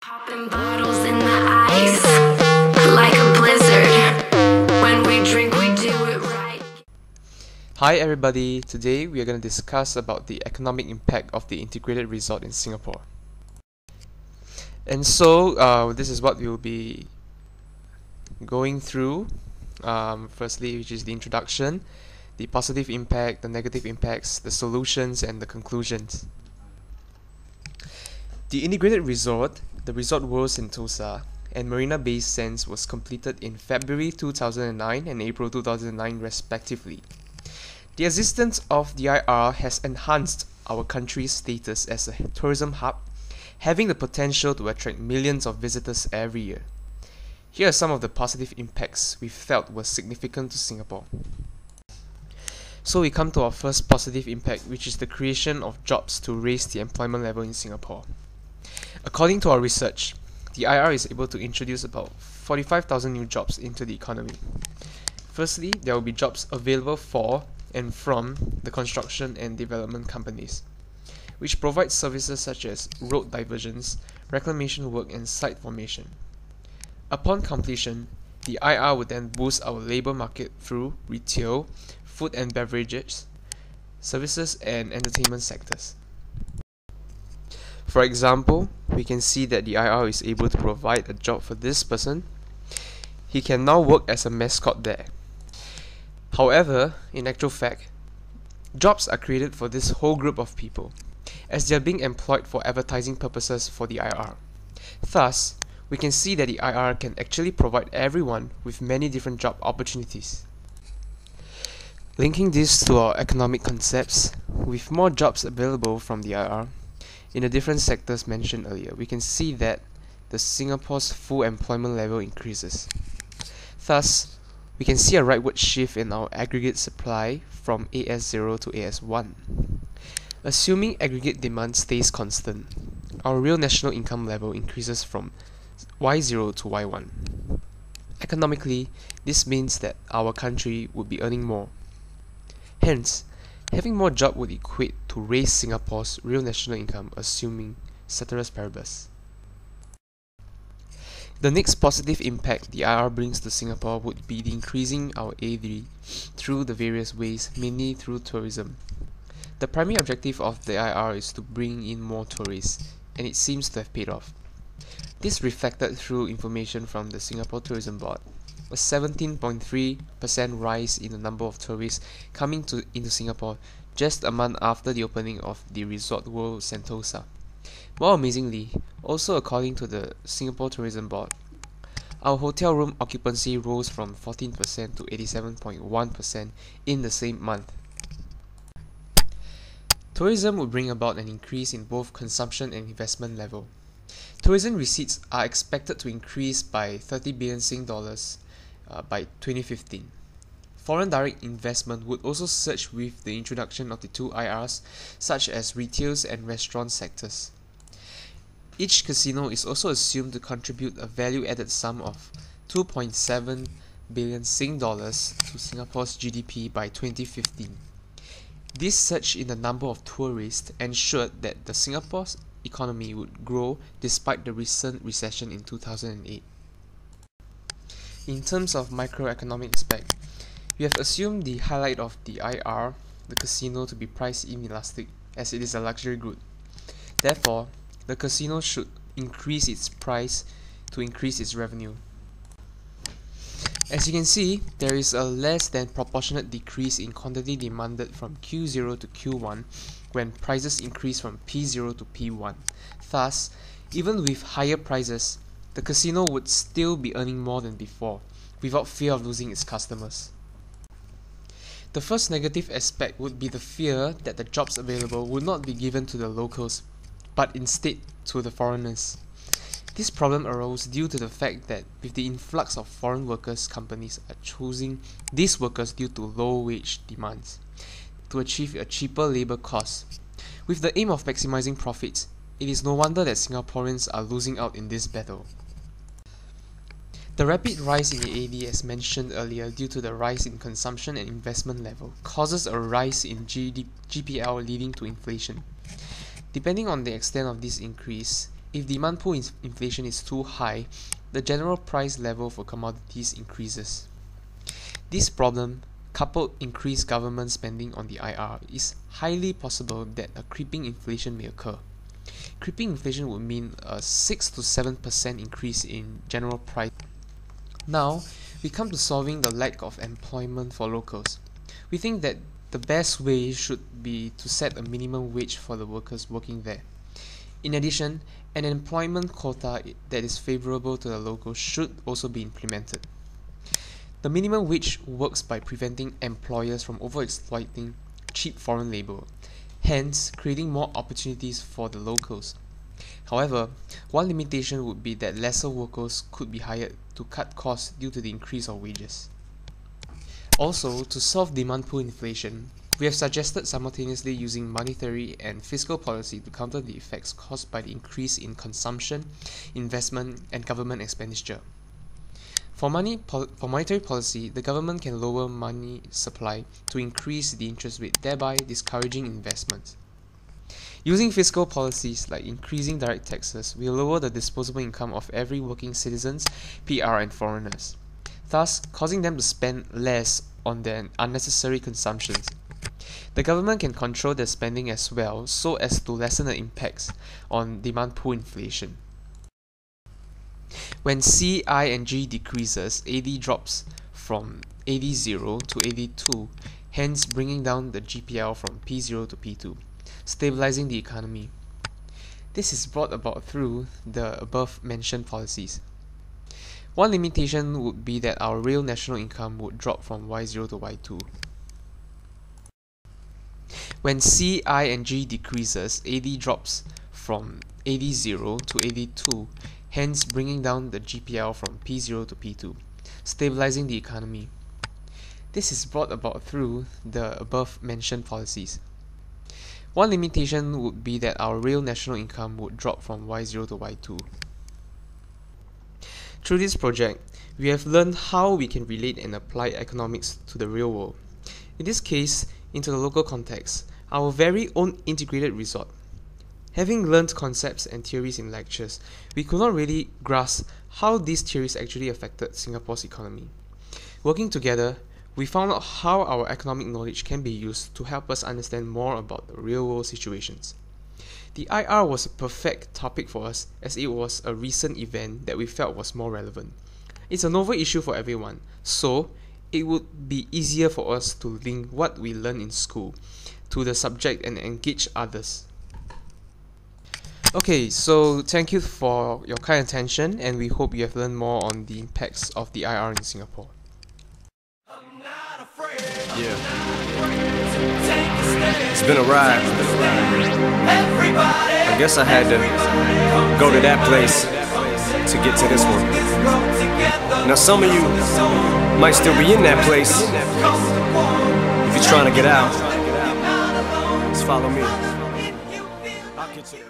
Popping bottles in the ice, like a blizzard. When we drink, we do it right. Hi everybody, today we are going to discuss about the economic impact of the integrated resort in Singapore. And so, this is what we will be going through. Firstly, which is the introduction, the positive impact, the negative impacts, the solutions, and the conclusions. The integrated resort, the Resort World Sentosa, and Marina Bay Sands was completed in February 2009 and April 2009 respectively. The existence of the IR has enhanced our country's status as a tourism hub, having the potential to attract millions of visitors every year. Here are some of the positive impacts we felt were significant to Singapore. So we come to our first positive impact, which is the creation of jobs to raise the employment level in Singapore. According to our research, the IR is able to introduce about 45,000 new jobs into the economy. Firstly, there will be jobs available for and from the construction and development companies, which provide services such as road diversions, reclamation work, and site formation. Upon completion, the IR would then boost our labour market through retail, food and beverages, services, and entertainment sectors. For example, we can see that the IR is able to provide a job for this person. He can now work as a mascot there. However, in actual fact, jobs are created for this whole group of people, as they are being employed for advertising purposes for the IR. Thus, we can see that the IR can actually provide everyone with many different job opportunities. Linking this to our economic concepts, with more jobs available from the IR, in the different sectors mentioned earlier, we can see that the Singapore's full employment level increases. Thus, we can see a rightward shift in our aggregate supply from AS0 to AS1. Assuming aggregate demand stays constant, our real national income level increases from Y0 to Y1. Economically, this means that our country would be earning more. Hence, having more jobs would equate to raise Singapore's real national income, assuming ceteris paribus. The next positive impact the IR brings to Singapore would be the increasing our AD through the various ways, mainly through tourism. The primary objective of the IR is to bring in more tourists, and it seems to have paid off. This reflected through information from the Singapore Tourism Board, a 17.3% rise in the number of tourists coming into Singapore just a month after the opening of the Resort World Sentosa. More amazingly, also according to the Singapore Tourism Board, our hotel room occupancy rose from 14% to 87.1% in the same month. Tourism would bring about an increase in both consumption and investment level. Tourism receipts are expected to increase by 30 billion Sing dollars by 2015. Foreign direct investment would also surge with the introduction of the two IRs, such as retail and restaurant sectors. Each casino is also assumed to contribute a value-added sum of 2.7 billion Sing dollars to Singapore's GDP by 2015. This surge in the number of tourists ensured that the Singapore's economy would grow despite the recent recession in 2008. In terms of microeconomic aspect, we have assumed the highlight of the IR, the casino, to be price inelastic, as it is a luxury good. Therefore, the casino should increase its price to increase its revenue. As you can see, there is a less than proportionate decrease in quantity demanded from Q0 to Q1 when prices increase from P0 to P1. Thus, even with higher prices, the casino would still be earning more than before, without fear of losing its customers. The first negative aspect would be the fear that the jobs available would not be given to the locals, but instead to the foreigners. This problem arose due to the fact that with the influx of foreign workers, companies are choosing these workers due to low wage demands to achieve a cheaper labour cost. With the aim of maximizing profits, it is no wonder that Singaporeans are losing out in this battle. The rapid rise in the AD, as mentioned earlier, due to the rise in consumption and investment level, causes a rise in GPL leading to inflation. Depending on the extent of this increase, If demand pull inflation is too high, the general price level for commodities increases. This problem, coupled increased government spending on the IR, is highly possible that a creeping inflation may occur. Creeping inflation would mean a 6 to 7% increase in general price. Now, we come to solving the lack of employment for locals. We think that the best way should be to set a minimum wage for the workers working there. In addition, an employment quota that is favorable to the locals should also be implemented. The minimum wage works by preventing employers from overexploiting cheap foreign labor, hence creating more opportunities for the locals. However, one limitation would be that lesser workers could be hired to cut costs due to the increase of wages. Also, to solve demand pull inflation, we have suggested simultaneously using monetary and fiscal policy to counter the effects caused by the increase in consumption, investment, and government expenditure. For monetary policy, the government can lower money supply to increase the interest rate, thereby discouraging investment. Using fiscal policies like increasing direct taxes will lower the disposable income of every working citizens, PR, and foreigners, thus causing them to spend less on their unnecessary consumptions. The government can control their spending as well so as to lessen the impacts on demand pull inflation. When C, I, and G decreases, AD drops from AD0 to AD2, hence bringing down the GPL from P0 to P2, stabilizing the economy. This is brought about through the above mentioned policies. One limitation would be that our real national income would drop from Y0 to Y2. When C, I, and G decreases, AD drops from AD0 to AD2, hence bringing down the GPL from P0 to P2, stabilizing the economy. This is brought about through the above mentioned policies. One limitation would be that our real national income would drop from Y0 to Y2. Through this project, we have learned how we can relate and apply economics to the real world. In this case, into the local context, our very own integrated resort. Having learned concepts and theories in lectures, we could not really grasp how these theories actually affected Singapore's economy. Working together, we found out how our economic knowledge can be used to help us understand more about the real-world situations. The IR was a perfect topic for us as it was a recent event that we felt was more relevant. It's a novel issue for everyone, so it would be easier for us to link what we learn in school to the subject and engage others. Okay, so thank you for your kind attention, and we hope you have learned more on the impacts of the IR in Singapore. Yeah. It's been a ride. I guess I had to go to that place to get to this one. Now some of you might still be in that place. If you're trying to get out, just follow me. I'll get you.